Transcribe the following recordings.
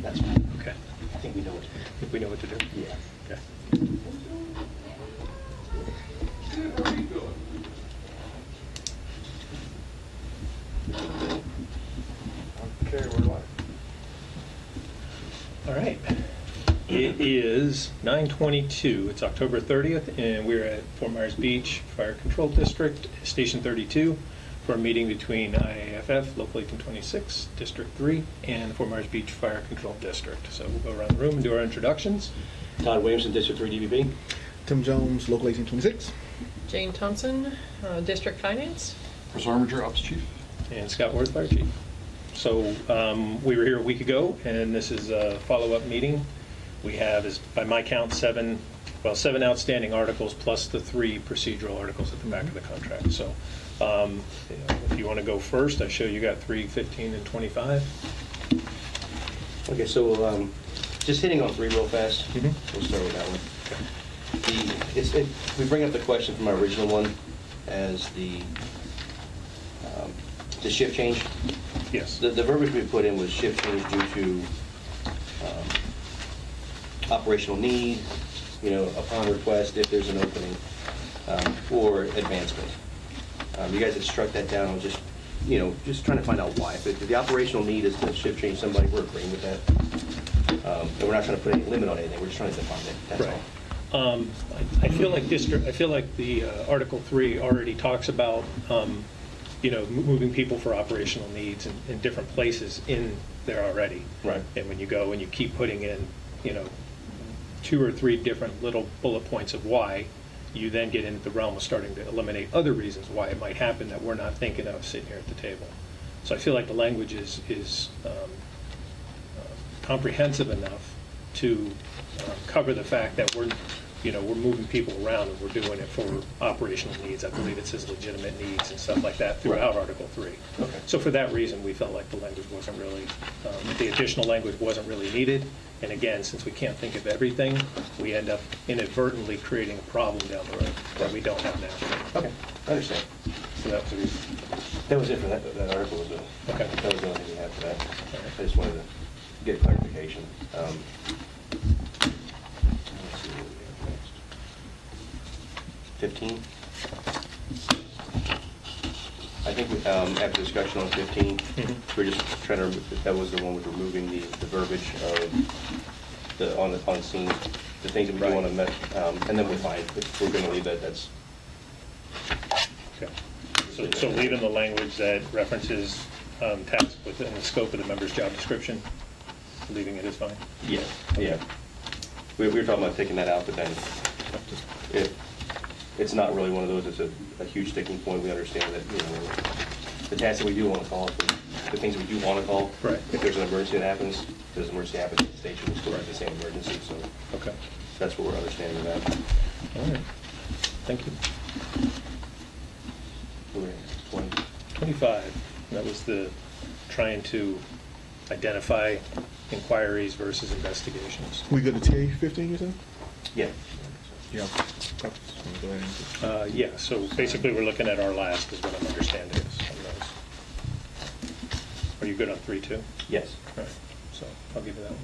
That's fine. Okay. I think we know what to do. I think we know what to do. Yeah. Okay. Okay, we're live. All right. It is 9:22. It's October 30th, and we're at Fort Myers Beach Fire Control District, Station 32, for a meeting between IAFF, Local 1826, District 3, and Fort Myers Beach Fire Control District. So we'll go around the room and do our introductions. Todd Williamson, District 3 DVB. Tim Jones, Local 1826. Jane Thompson, District Finance. Chris Armiger, Ops Chief. And Scott Worth, Fire Chief. So we were here a week ago, and this is a follow-up meeting. We have, is by my count, seven outstanding articles plus the 3 procedural articles at the back of the contract. So if you want to go first, I show you got 3, 15, and 25. Okay, so just hitting on 3 real fast. Mhm. We'll start with that one. We bring up the question from our original one as the shift change. Yes. The verbiage we put in was shift change due to operational need, upon request if there's an opening, or advancement. You guys have struck that down. I'm just trying to find out why. If the operational need is to shift change somebody, we're agreeing with that. And we're not trying to put any limit on anything. We're just trying to define it. That's Right. all. I feel like the Article 3 already talks about moving people for operational needs in different places in there already. Right. And when you go and you keep putting in 2 or 3 different little bullet points of why, you then get into the realm of starting to eliminate other reasons why it might happen that we're not thinking of sitting here at the table. So I feel like the language is comprehensive enough to cover the fact that we're moving people around and we're doing it for operational needs. I believe it says legitimate needs and stuff like that throughout Article 3. Okay. So for that reason, we felt like the language wasn't really, the additional language wasn't really needed. And again, since we can't think of everything, we end up inadvertently creating a problem down the road that we don't have now. Okay, I understand. So that was the reason. That was it for that article. Okay. That was the only thing we had for that. right. I just wanted to get clarification. Let's see what we have next. 15. I think after discussion on 15, Mhm. we're just trying to, that was the one with removing the verbiage of the on scene, the things that we do Right. want to met, and then we're fine. If we're going to leave that, that's, Okay. So leaving the language that references tasks within the scope of the member's job description, leaving it is fine? yeah, yeah. We were talking about taking that out, but then it's not really one of those, it's a huge sticking point. We understand that, the tasks that we do want to call, the things we do want to call. Right. If there's an emergency that happens, if there's an emergency happens at the station, we still have the same emergency, so Okay. that's what we're understanding of that. All right. Thank you. We're at 20. 25, that was the trying to identify inquiries versus investigations. We go to TA 15, you said? Yeah. Yeah. Go ahead. Yeah, so basically we're looking at our last is what I'm understanding is on those. Are you good on 3 too? Yes. All right, so I'll give you that one.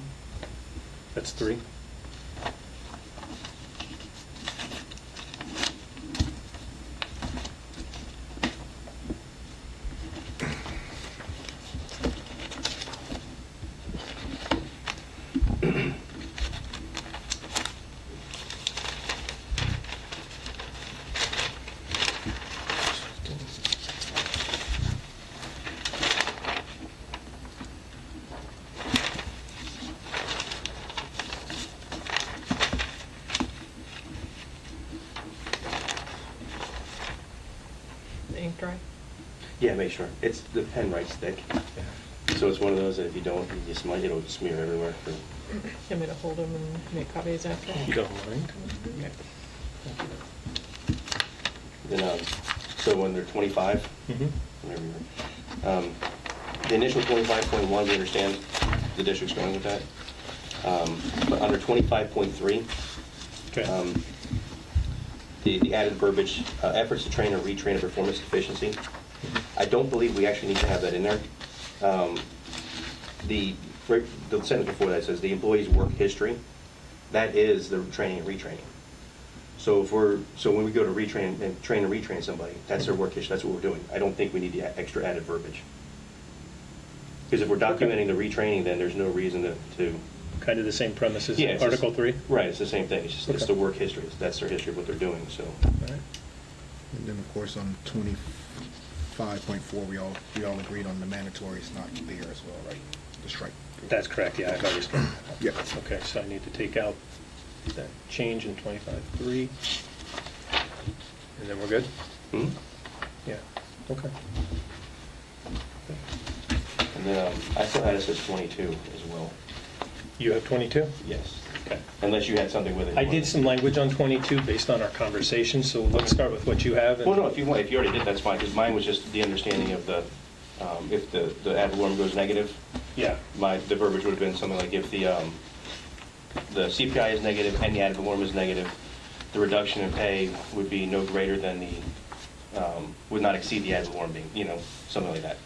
That's 3. The ink dry. Yeah, make sure. It's, the pen writes thick, so it's one of those that if you don't, you just might, it'll smear everywhere. You want me to hold them and make copies after? You don't mind? Okay. Then, so when they're 25, Mhm. whenever you're, the initial 25.1, we understand the district's going with that. But under 25.3, Okay. the added verbiage, efforts to train or retrain a performance deficiency. I don't believe we actually need to have that in there. The right, the sentence before that says the employee's work history, that is the training and retraining. So when we go to retrain and train and retrain somebody, that's their work history, that's what we're doing. I don't think we need the extra added verbiage. Because if we're documenting the retraining, then there's no reason to. Kind of the same premise as Yeah, it's Article just- 3? Right, it's the same thing, it's Okay. the work history, that's their history of what they're doing, so. All right. And then, of course, on 25.4, we all agreed on the mandatory is not there as well, right? The strike. That's correct, yeah, I've already started. Yeah. Okay, so I need to take out that change in 25.3. And then we're good? Mhm. Yeah, okay. And then I still had it as 22 as well. You have 22? Yes. Okay. Unless you had something with it. I did some language on 22 based on our conversation, so let's start with what you have. and- Well, no, if you want, if you already did, that's fine, because mine was just the understanding of the, if the ad valorem goes negative, Yeah, the verbiage would have been something like if the CPI is negative and the ad valorem is negative, the reduction in pay would be no greater than would not exceed the ad valorem being, something like that.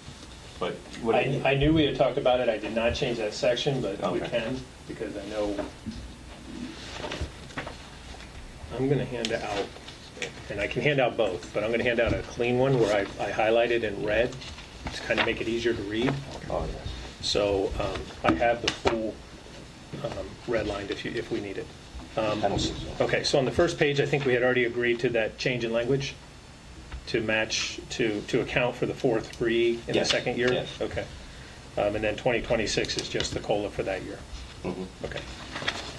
But what I knew we had talked about it, I did not change that section, but we Okay. can, because I know I'm going to hand out, and I can hand out both, but I'm going to hand out a clean one where I highlighted in red to kind of make it easier to read. Oh, yes. So I have the full redlined if we need it. I don't think so. Okay, so on the first page, I think we had already agreed to that change in language to match, to account for the 4.3 in the Yes, second year? yes. Okay. And then 2026 is just the COLA for that year. Mhm. Okay.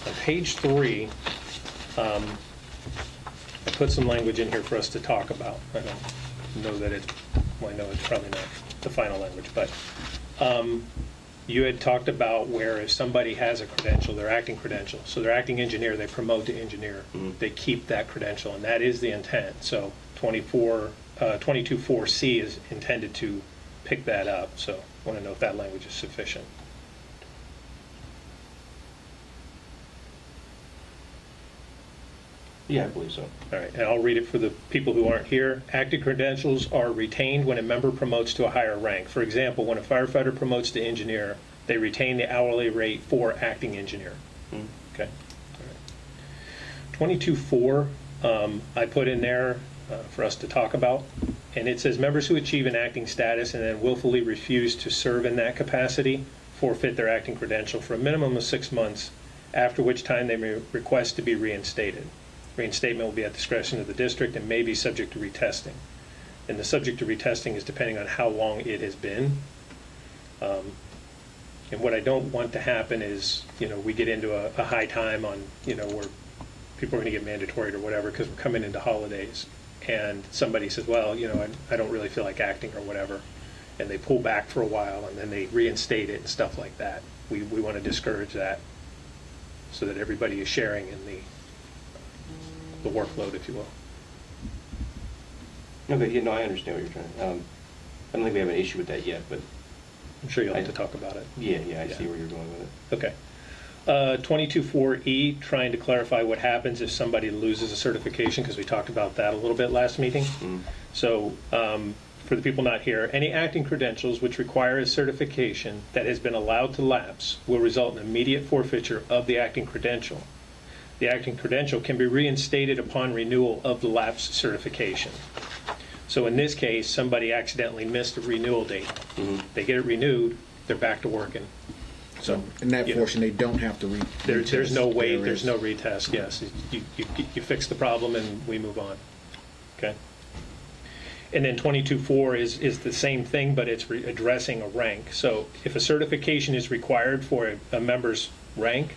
On page 3, I put some language in here for us to talk about. I don't know that I know it's probably not the final language, but you had talked about where if somebody has a credential, their acting credential, so they're acting engineer, they promote to engineer, Mhm. they keep that credential, and that is the intent. So 22.4C is intended to pick that up, so I want to know if that language is sufficient. Yeah, I believe so. All right, and I'll read it for the people who aren't here. Active credentials are retained when a member promotes to a higher rank. For example, when a firefighter promotes to engineer, they retain the hourly rate for acting engineer. Mhm. Okay. All right. 22.4, I put in there for us to talk about, and it says members who achieve an acting status and then willfully refuse to serve in that capacity forfeit their acting credential for a minimum of 6 months, after which time they may request to be reinstated. Reinstatement will be at discretion of the district and may be subject to retesting. And the subject to retesting is depending on how long it has been. And what I don't want to happen is, we get into a high time on, where people are going to get mandatory or whatever because we're coming into holidays. And somebody says, well, I don't really feel like acting or whatever. And they pull back for a while and then they reinstate it and stuff like that. We want to discourage that so that everybody is sharing in the workload, if you will. Okay, yeah, no, I understand what you're trying. I don't think we have an issue with that yet, but I'm sure you'll have to talk about it. yeah, I Yeah. see where you're going with it. Okay. 22.4E, trying to clarify what happens if somebody loses a certification, because we talked about that a little bit last meeting. Mhm. So, for the people not here, any acting credentials which require a certification that has been allowed to lapse will result in immediate forfeiture of the acting credential. The acting credential can be reinstated upon renewal of the lapsed certification. So in this case, somebody accidentally missed a renewal date. Mhm. They get it renewed, they're back to working. So in that you know, portion, they don't have to There's no wait, There there's is- no retest, yes. You fix the problem and we move on. Okay? And then 22.4 is the same thing, but it's addressing a rank. So if a certification is required for a member's rank,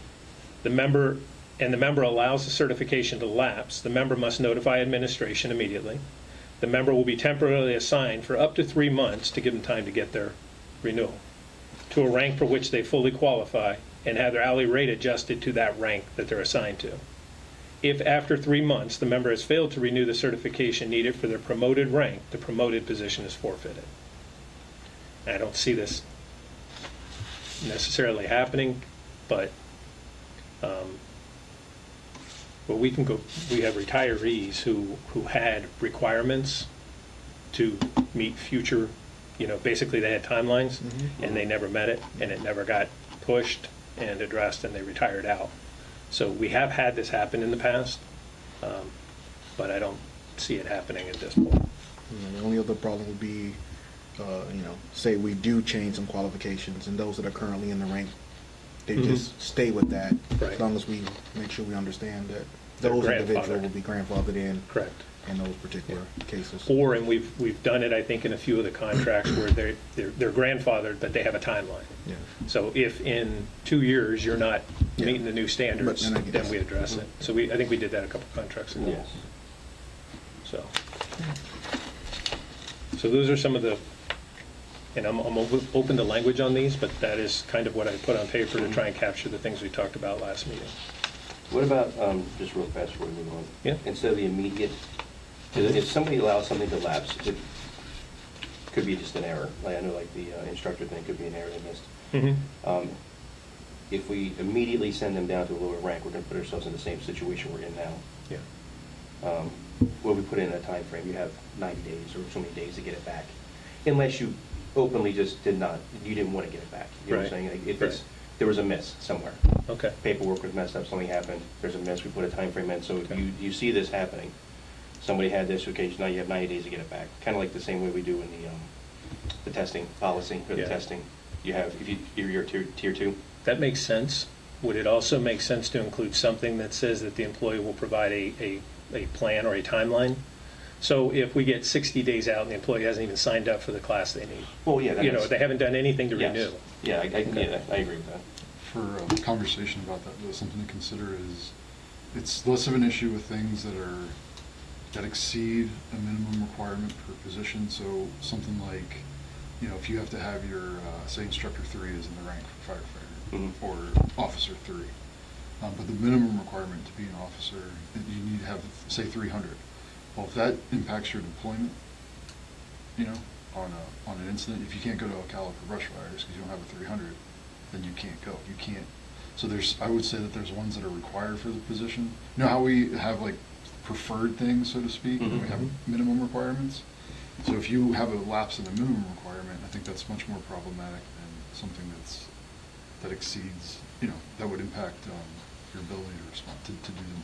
the member allows the certification to lapse, the member must notify administration immediately. The member will be temporarily assigned for up to 3 months to give them time to get their renewal to a rank for which they fully qualify and have their hourly rate adjusted to that rank that they're assigned to. If after 3 months the member has failed to renew the certification needed for their promoted rank, the promoted position is forfeited. I don't see this necessarily happening, but we can go. We have retirees who had requirements to meet future, basically they had timelines and they never met it and it never got pushed and addressed, and they retired out. So we have had this happen in the past, but I don't see it happening at this point. The only other problem would be, say we do change some qualifications, and those that are currently in the rank, they just stay with that. Right. As long as we make sure we understand that They're those individuals grandfathered. will be grandfathered Correct. in those particular cases. Or, and we've done it, I think, in a few of the contracts where they're grandfathered, but they have a timeline. Yeah. So if in 2 years you're not Yeah. meeting the new standards, But then I guess- then we address it. So I think we did that a couple contracts ago. Yes. So those are some of the, and I'm open to language on these, but that is kind of what I put on paper to try and capture the things we talked about last meeting. What about, just real fast before we move on? Yeah. Instead of the immediate, if somebody allows something to lapse, it could be just an error. Like, I know like the instructor thing could be an error they missed. If we immediately send them down to a lower rank, we're gonna put ourselves in the same situation we're in now. Yeah. Where we put in a time frame, you have 90 days or so many days to get it back. Unless you openly just you didn't want to get it back. You know what I'm Right. saying? Like, if Right. there was a miss somewhere. Okay. Paperwork was messed up, something happened, there's a miss, we put a time frame in, so if you see this happening, somebody had this occasion, now you have 90 days to get it back. Kind of like the same way we do in the testing policy, or the Yeah. testing. You have, if you're tier 2, That makes sense. Would it also make sense to include something that says that the employee will provide a plan or a timeline? So if we get 60 days out and the employee hasn't even signed up for the class they need, well, yeah, that you know, makes- they haven't done anything to yes. renew. Yeah, I agree with that. For a conversation about that, though, something to consider is, it's less of an issue with things that exceed a minimum requirement per position. So something like, if you have to have your, say instructor 3 is in the rank for firefighter, or officer 3. But the minimum requirement to be an officer, you need to have, say, 300. Well, if that impacts your deployment, on an incident, if you can't go to Ocala for brush fires because you don't have a 300, then you can't go. You can't. So I would say that there's ones that are required for the position. You know how we have like preferred things, so to speak, and we have minimum requirements? So if you have a lapse in the minimum requirement, I think that's much more problematic than something that exceeds, that would impact your ability to respond, to do them.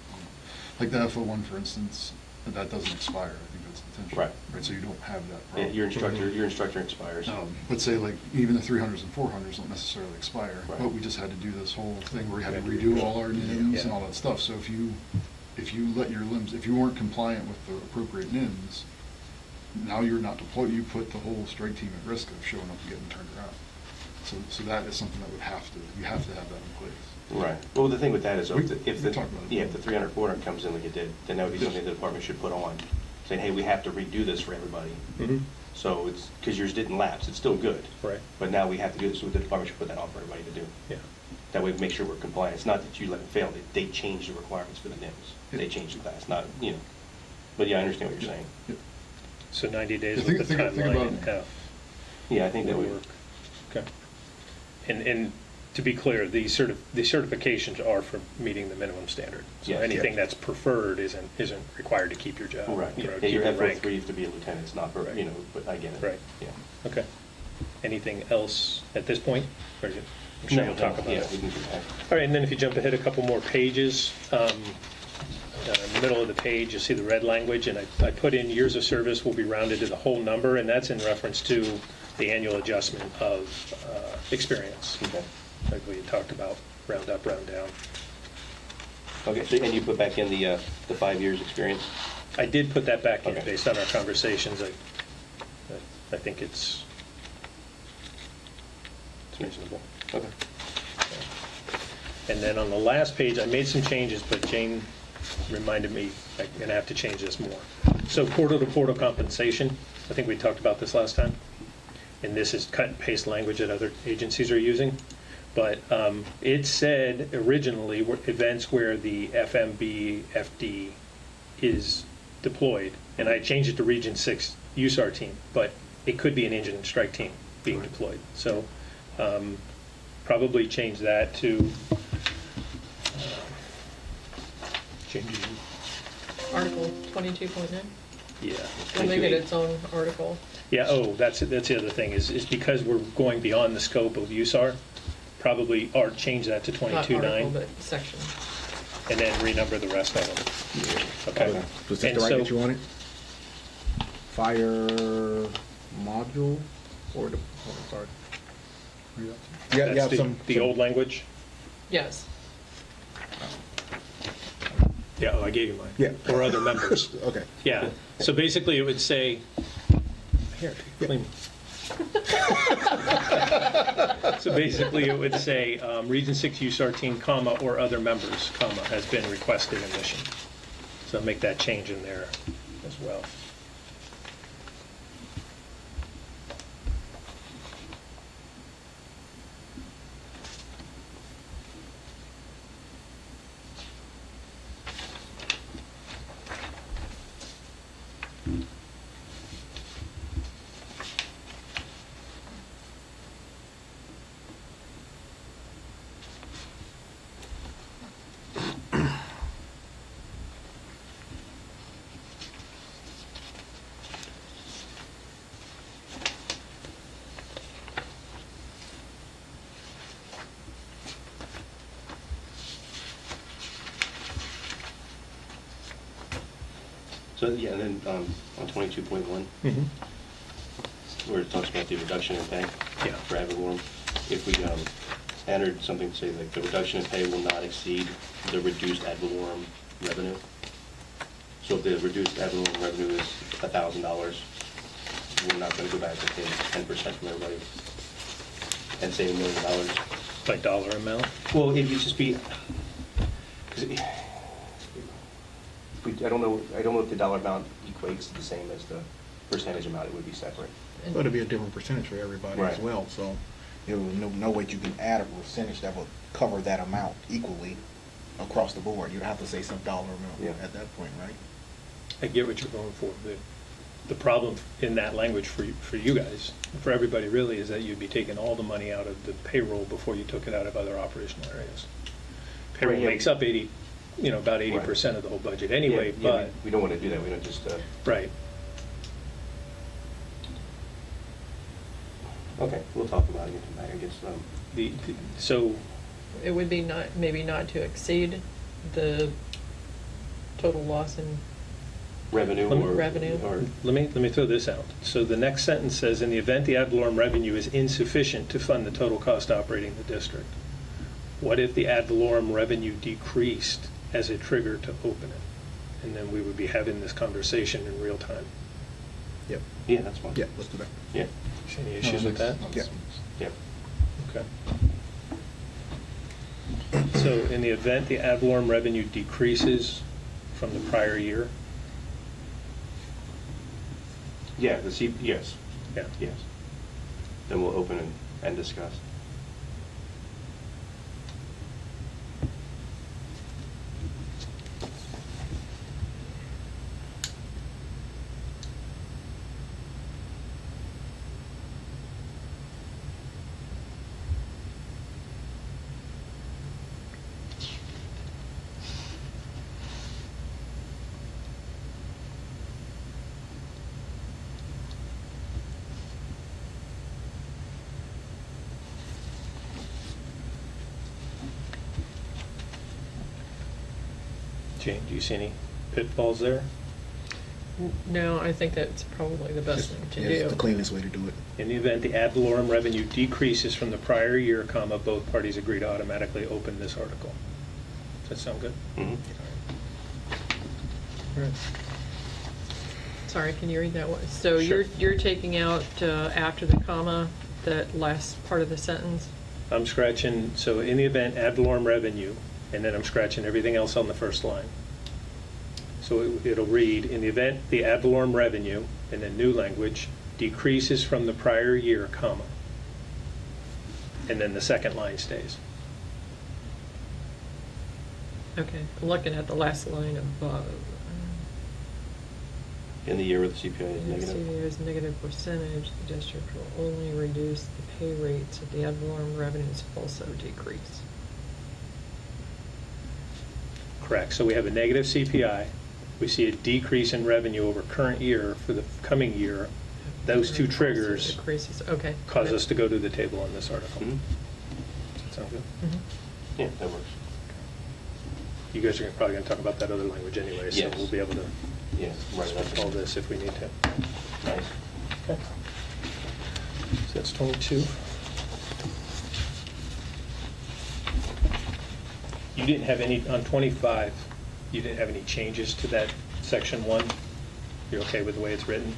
Like the FO1, for instance, that doesn't expire. I think that's intentional. Right. So you don't have that Yeah, problem. your instructor expires. Let's say like even the 300s and 400s don't necessarily expire, Right. but we just had to do this whole thing where we had to We had to redo redo all our it. NIMs Yeah. and all that stuff. So if you let your limbs, if you weren't compliant with the appropriate NIMs, now you're not deployed. You put the whole strike team at risk of showing up and getting turned around. So that is something that you have to have that in place. Right. Well, the thing with that is, We- if we the talked about it. if the 300, 400 comes in like it did, then that would be something the department should put on, saying, hey, we have to redo this for everybody. So it's, because yours didn't lapse, it's still good. Right. But now we have to do this, so the department should put that on for everybody to do. Yeah. That way we make sure we're compliant. It's not that you let them fail, they changed the requirements for the NIMS. They Yeah. changed the class, not, But yeah, I understand what you're saying. Yep. So 90 days Yeah, with the think timeline about in it. half Yeah, I think that would would work. Okay. And to be clear, the certifications are for meeting the minimum standard. So Yes. anything Yeah. that's preferred isn't required to keep your job. Right. you know, Yeah, keep your your rank. FO3 have to be a lieutenant, it's not, Right. but I get it. Right. Yeah. Okay. Anything else at this point? Or is it- I'm sure you'll talk about Yeah, it. we can do that. All right, and then if you jump ahead a couple more pages, in the middle of the page, you'll see the red language, and I put in years of service will be rounded to the whole number, and that's in reference to the annual adjustment of experience, Okay. like we had talked about, round up, round down. Okay, so, and you put back in the 5 years experience? I did put that back in Okay. based on our conversations. I think it's reasonable. Okay. And then on the last page, I made some changes, but Jane reminded me I'm going to have to change this more. So portal-to-portal compensation, I think we talked about this last time, and this is cut and paste language that other agencies are using. But it said originally events where the FMB FD is deployed, and I changed it to Region 6 USAR team, but it could be an engine and strike team being deployed. So probably change that to changing, Article 22.9. yeah. We'll make it its own article. Yeah, oh, that's the other thing, is because we're going beyond the scope of USAR, probably, or change that to Not article, 22.9, but section. and then renumber the rest of them. Okay. Was that And the right so- that you wanted? Fire module or the, oh, sorry. Read that. Yeah, you That's have the- some. the old language? Yes. Yeah, oh, I gave you mine. Yeah. Or other members. Okay. Yeah, so basically it would say, here, clean. So basically it would say, Region 6 use team, comma, or other members, comma, has been requested in mission. So make that change in there as well. So, yeah, and then on 22.1, Mhm. where it talks about the reduction in pay Yeah. for ad valorem, if we entered something to say like the reduction in pay will not exceed the reduced ad valorem revenue. So if the reduced ad valorem revenue is $1,000, we're not going to go back to paying 10% from everybody and say $1 million. By dollar amount? Well, it would just be, 'cause I don't know if the dollar amount equates the same as the percentage amount, it would be separate. And- But it'd be a different percentage for everybody as Right. well, so there was no way you can add a percentage that would cover that amount equally across the board. You'd have to say some dollar amount Yeah. at that point, right? I get what you're going for. The problem in that language for you guys, for everybody really, is that you'd be taking all the money out of the payroll before you took it out of other operational areas. Payroll Right, yeah. makes up about 80% of the whole budget anyway, Yeah, but, we don't want to do that, we don't just, right. okay, we'll talk about it, I guess. So, It would be not, maybe not to exceed the total loss in, Revenue Let me- or. Revenue. Or, let me throw this out. So the next sentence says, in the event the ad valorem revenue is insufficient to fund the total cost operating the district, what if the ad valorem revenue decreased as a trigger to open it? And then we would be having this conversation in real time. Yep. yeah, that's fine. Yeah, let's do that. Yeah, Any issues with that? Yeah. yeah. Okay. So in the event the ad valorem revenue decreases from the prior year? Yeah, yes, Yeah. yes. Then we'll open and discuss. Jane, do you see any pitfalls there? no, I think that's probably the best thing to Yeah, it's do. the cleanest way to do it. In the event the ad valorem revenue decreases from the prior year, comma, both parties agree to automatically open this article. Does that sound good? Mhm. All right. Sorry, can you read that one? So Sure. you're taking out, after the comma, that last part of the sentence? I'm scratching, so in the event ad valorem revenue, and then I'm scratching everything else on the first line. So it'll read, in the event the ad valorem revenue, and then new language, decreases from the prior year, comma. And then the second line stays. Okay, I'm looking at the last line above. In the year where the CPI is If negative. there is negative percentage, the district will only reduce the pay rates if the ad valorem revenues also decrease. Correct, so we have a negative CPI, we see a decrease in revenue over current year for the coming year. Those two Also triggers decreases, okay. cause us to go to the table on this article. Mhm. Does that sound good? Mhm. Yeah, that works. You guys are probably going to talk about that other language anyway, so Yes. we'll be able to Yeah, right. all this if we need to. Nice. Okay. So that's 22. You didn't have any, on 25, you didn't have any changes to that section 1? You're okay with the way it's written?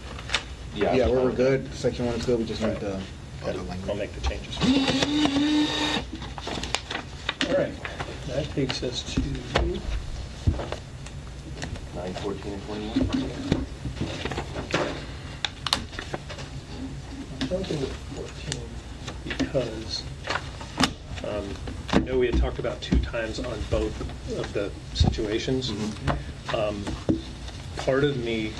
Yeah, we're good. Section 1 is good. We just need the other I'll language. make the changes. All right, that takes us to 9, 14, and 21. jumping to 14 because I know we had talked about 2 times on both of the situations. Part of me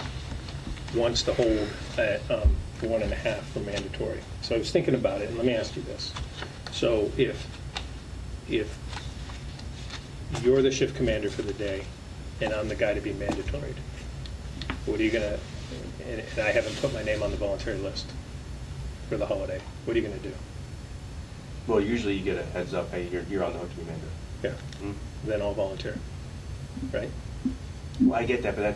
wants to hold at 1.5 for mandatory. So I was thinking about it, and let me ask you this. So if you're the shift commander for the day, and I'm the guy to be mandatory, what are you gonna, and I haven't put my name on the voluntary list for the holiday, what are you gonna do? Well, usually you get a heads up, hey, you're on the hook to be member. Yeah, then I'll volunteer, right? Well, I get that, but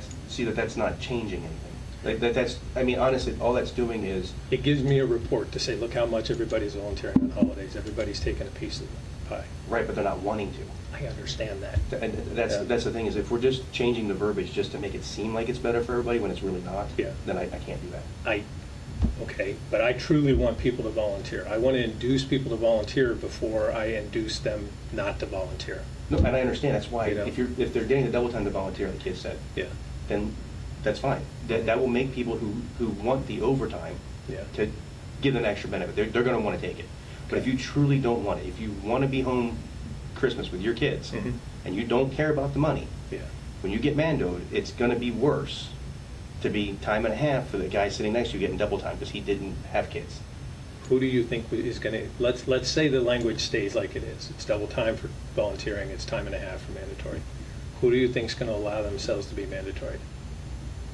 that's not changing anything. Like, that's, I mean, honestly, all that's doing is, It gives me a report to say, look how much everybody's volunteering on holidays, everybody's taking a piece of the pie. right, but they're not wanting to. I understand that. And Yeah. that's the thing, is if we're just changing the verbiage just to make it seem like it's better for everybody when it's really not, Yeah. then I can't do that. Okay, but I truly want people to volunteer. I want to induce people to volunteer before I induce them not to volunteer. No, and I understand, that's why, You know? if they're getting the double time to volunteer, like the kid said, Yeah, then that's fine. That will make people who want the overtime yeah. to give them extra benefit. They're gonna wanna take it. But if you truly don't want it, if you wanna be home Christmas with your kids, Mhm. and you don't care about the money, Yeah. when you get mandoed, it's gonna be worse to be 1.5 for the guy sitting next to you getting double time because he didn't have kids. Who do you think is going to, let's say the language stays like it is. It's double time for volunteering, it's 1.5 for mandatory. Who do you think's going to allow themselves to be mandatory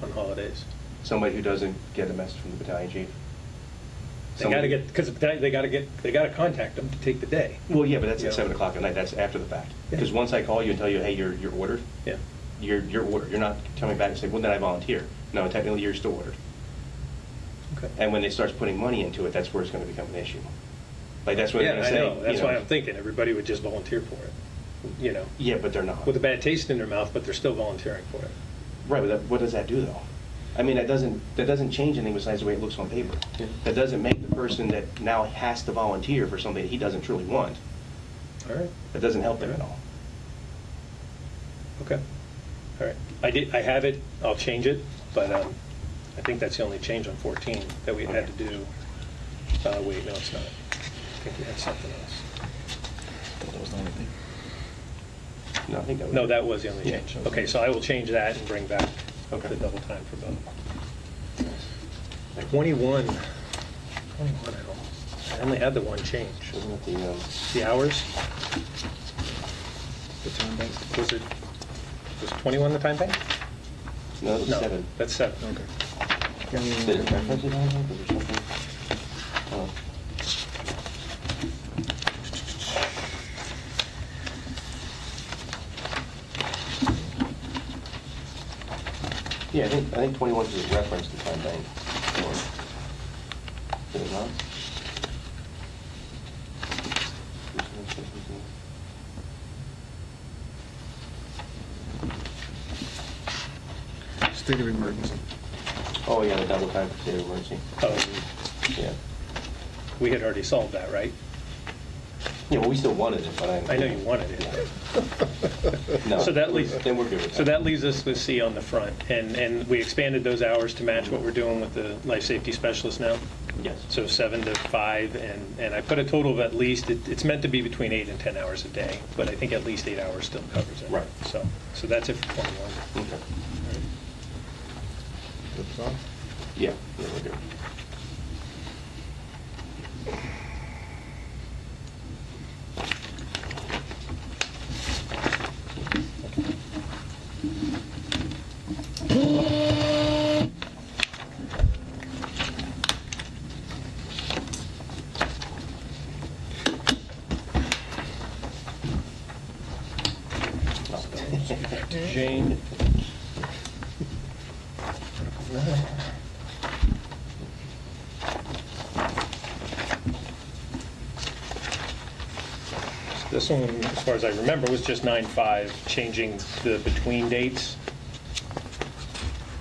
on holidays? Somebody who doesn't get a message from the battalion chief. They got to get, because they got to contact them to take the day. Well, yeah, but that's Yeah. at 7 o'clock at night, that's after the fact. Yeah. Because once I call you and tell you, hey, you're ordered, Yeah. you're ordered. You're not coming back and saying, well, then I volunteer. No, technically, you're still ordered. Okay. And when it starts putting money into it, that's where it's gonna become an issue. Like, that's what they're Yeah, gonna I say. know. That's you know, why I'm thinking everybody would just volunteer for it, you know, Yeah, but they're not. with a bad taste in their mouth, but they're still volunteering for it. Right, but what does that do, though? I mean, that doesn't change anything besides the way it looks on paper. Yeah. That doesn't make the person that now has to volunteer for something he doesn't truly want. All right. That doesn't help them at all. Okay. All right. I have it, I'll change it, but I think that's the only change on 14 that we had to do. Wait, no, it's not. I think we had something else. Thought that was the only thing. No, I think that was. No, that was the only Yeah. change. Okay, so I will change that and bring back Okay. the double time for both. 21, I only had the one change. Wasn't it The hours, The time bank. was 21 the time bank? no, it was No, 7. that's 7. Okay. Did it reference it on there? Was there something? Oh. Yeah, I think 21 is a reference to time bank. Or- Did it not? State of emergency. Oh, yeah, the double time for state of emergency. Yeah. We had already solved that, right? Yeah, well, we still wanted it, but I know you wanted it. No. So that leaves, Then we're good with that. so that leaves us with C on the front, and we expanded those hours to match what we're doing with the life safety specialist now. Yes. So 7 to 5, and I put a total of at least, it's meant to be between 8 and 10 hours a day, but I think at least 8 hours still covers it. Right. So that's it for 21. Okay. Good thought. Yeah, we're good. Let's get back to Jane. This one, as far as I remember, was just 9/5, changing the between dates.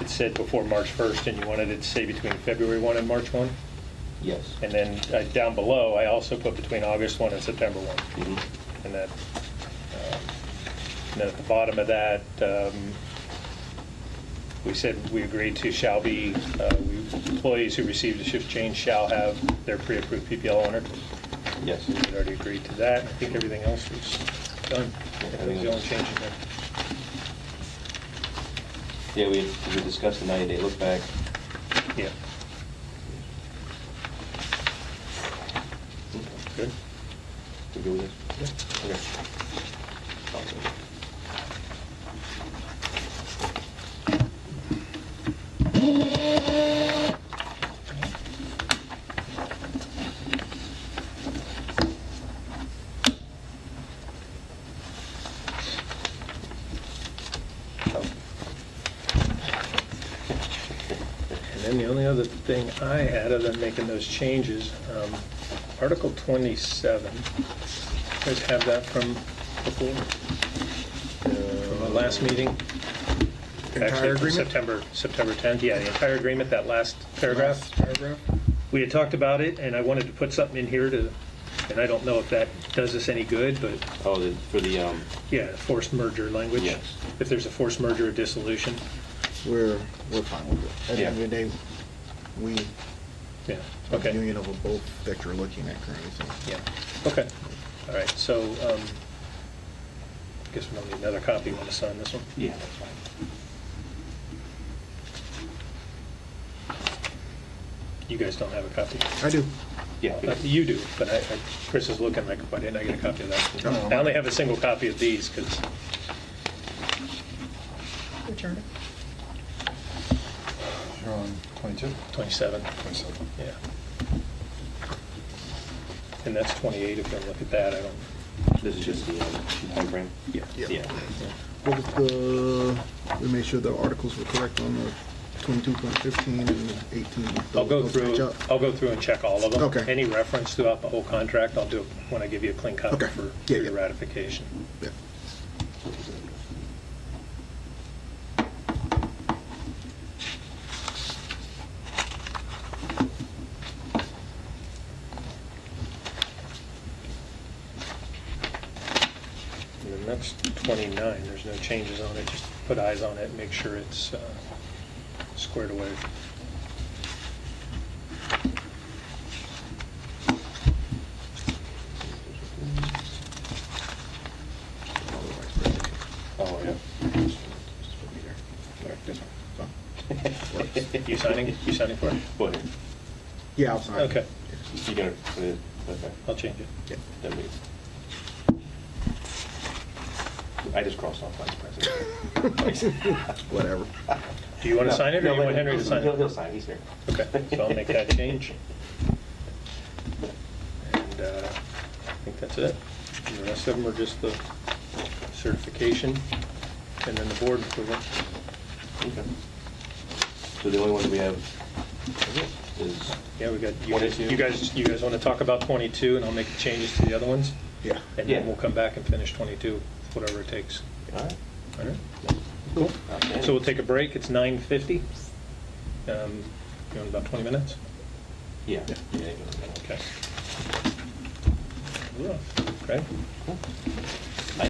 It said before March 1st, and you wanted it to say between February 1 and March 1? Yes. And then down below, I also put between August 1 and September 1. Mhm. And that, and then at the bottom of that, we said we agreed to shall be, employees who receive the shift change shall have their pre-approved PPL owner. Yes. We had already agreed to that. I think everything else was done. That was the only change in there. Yeah, we discussed the 90-day look back. Yeah. Good? We good with this? Yeah. Okay. Awesome. And then the only other thing I had, other than making those changes, Article 27, you guys have that from before? From the last meeting? Entire Actually, from agreement? September 10th, yeah, the entire agreement, that last paragraph. Last paragraph? We had talked about it, and I wanted to put something in here to, and I don't know if that does us any good, but, Oh, for the, yeah, forced merger language. Yes. If there's a forced merger or dissolution, We're fine with it. At the end of the day, we, yeah, the okay. union of both that you're looking at currently, so. Yeah, okay, all right, so, I guess we don't need another copy. You want to sign this one? yeah, that's fine. You guys don't have a copy? I do. Yeah. You do, but Chris is looking like, why didn't I get a copy of that? No. I only have a single copy of these, because, Which article? You're on 22? 27, 27. yeah. And that's 28, if you want to look at that, I don't, This is just the timeframe? yeah. Yeah. What was the, we made sure the articles were correct on the 22.15 and the 18. I'll go Those through, match up? I'll go through and check all of them. Okay. Any reference throughout the whole contract, I'll do it when I give you a clean copy Okay. for Yeah, your yeah. ratification. Yeah. And then that's 29, there's no changes on it, just put eyes on it and make sure it's squared away. Oh, yeah. This one. You signing for it? What? Yeah, I'll sign. Okay, You gonna put it, okay. I'll change it. Yeah. That'd be. I just crossed off vice president. Whatever. Do you want to sign it, or No, you want let- Henry to sign He'll it? sign, he's here. Okay, so I'll make that change. And I think that's it. And the rest of them are just the certification, and then the board approval. Okay. So the only one that we have is, Yeah, we got, you 22. guys want to talk about 22, and I'll make the changes to the other ones? Yeah. And Yeah. then we'll come back and finish 22, whatever it takes. all right. All right? Cool. Outstanding. So we'll take a break. It's 9:50. You want about 20 minutes? Yeah. Yeah. Yeah, you can- Okay. Okay. Cool.